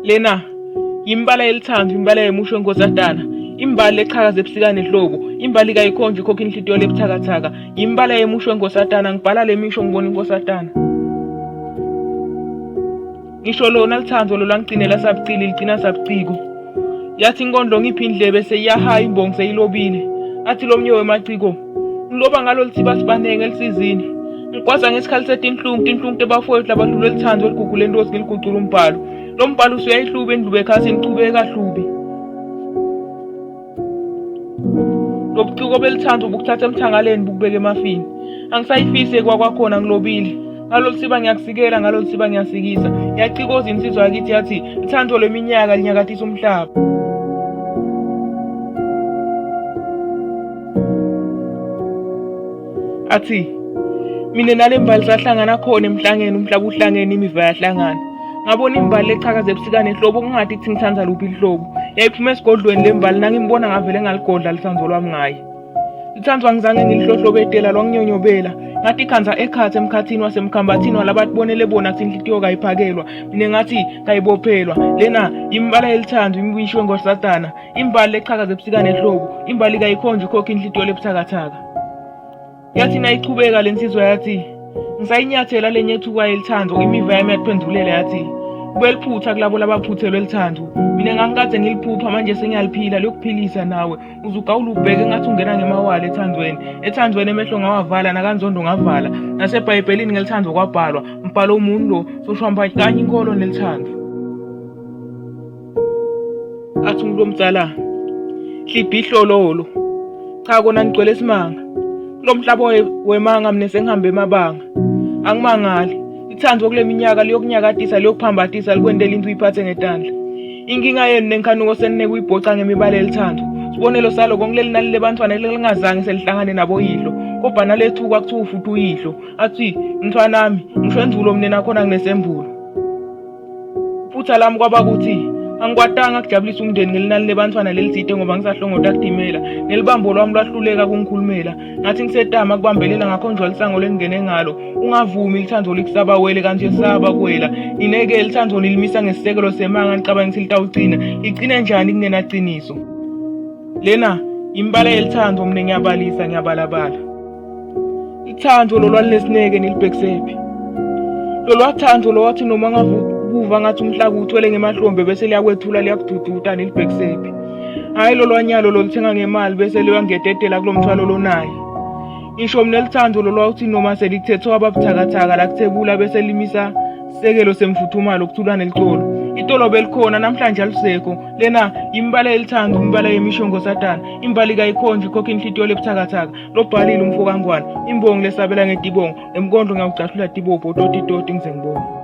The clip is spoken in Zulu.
Lena imbala yelithando, imbala yemusho enkosatana, imbali eqhakaza ebusika nehlobo, imbali kayikhonje ikhokha inhlitiyo lebuthakathaka, imbala yemusho enkosatana. Ngibhala le misho ngibona inkosatana. Ngisho lona lithando lolangigcinela sabucili ligcina sabuciko. Yathi inkondlo ngiphi indlebe seyiyahaya imbongi seyilobile. Athi lo mnye wemaciko ngiloba ngalo lithiba sibanenge elisizini. Ngigwaza ngesikhali tinhlungu tebafowethu labadlule lithando eligugu lentosi ngiligucula umbhalo. Lo mbhalo usuyayihluba endlube ekhasini nichubeka hlubi. Lobuciko belithando bukuthatha emthangaleni bukubeka emafini. Angisayifise kwakwakhona ngilobile. Ngalo lithiba ngiyakusikela, ngalo lithiba ngiyasikisa. Ngiyacikoza insizwa yakithi yathi lithando leminyaka linyakatisa umhlaba. Athi mina nale mbali sahlangana khona emhlangeni, umhlaba uhlangene, imiva yahlangana. Ngabona imbali eqhakaza ebusika nehlobo kungathi kuthi ngithanda luphi ihlobo. Yayiphuma esigodlweni lembali nangimbona ngavele ngaligodla lithando lwami ngaye. Lithando angizange ngilihlohlobetela lwanginyonyobela. Ngathi ikhanza ekhathe emkhathini wasemkhambathini walabantu bonele bona kuthi inhlitiyo kayiphakelwa. Mina ngathi kayibophelwa. Lena imbala yelithando, imbisho enkosatana, imbali eqhakaza ebusika nehlobo, imbali kayikhonje ikhokha inhlitiyo lebuthakathaka. Yathi nayichubeka lensizwa yathi ngisayinyathela lenyethuka yelithando, imiva yami yatiphendulela yathi kubeliphutha kulabo labaphuthelwe lithando. Mina ngangikade ngiliphupha manje sengiyaliphila lokuphilisa nawe. Uzugawula ubheke ngathi ungena ngemawala ethandweni emehlo ngawavala nakanzondo ngavala. NaseBhayibhelini ngelithando kwabhalwa mbhalo umuntu lo soshwamba kanye inkolo nelithando. Athi umuntu omdala hliphi ihlololo, cha kona ngicwele isimanga. Lo mhlaba wemanga mina sengihambe emabanga. Angimangali ithando kule minyaka liyokunyakatisa liyokuphambathisa likwendela into uyiphathe ngetandla. Inkinga yenu nenkhanuko senine kuyibhoca ngemibala yelithando. Sibonelo salo kongileli nali lebantwana elingazange selihlangane nabo yihlo. Kodwa nalethuka kuthiwa futhi uyihlo. Athi mntwanami ngisho enzulo mina nakhona nginesembulo. Futhi lami kwaba kuthi angikwatanga kujabulisa umndeni ngelinani lebantwana lelizide ngoba ngisahlongota kudimela. Nelibambo lwami lwahluleka kungikhulumela. Ngathi ngisetama kubambelela ngakhonjwa lisango lengene ngalo. Ungavumi lithando likusaba wele kanje saba kuwela. Ineke lithando lilimisa ngesisekelo semanga licabanga ukuthi litawugcina. Igcine njani kungenaqiniso? Lena imbala yelithando mina ngiyabalisa ngiyabalabala. Ithando lolwalinesineke nilibhekisephi. Lolwathando lowathi noma ngavuka ngathi umhlaba uthwele ngemahlombe bese liyakwethula liyakudududa nilibhekisephi. Hayi lolwanyalo lolithenga ngemali bese liyangededela kulomthwalo lonaye. Ngisho mina lithando lolwathi noma selithethwa ababuthakathaka la kuthebula bese limisa sekelo semfuthumalo ukuthula nelicolo. Itolo belikhona namhlanje alisekho. Lena imbala yelithando, imbala yemisho enkosatana, imbali kayikhonje ikhokha inhlitiyo lebuthakathaka. Lobhalile umfokangwane, imbongi lesabela ngetibongo, emkondlo ngiyawucashula tibopho toti ngize ngibone.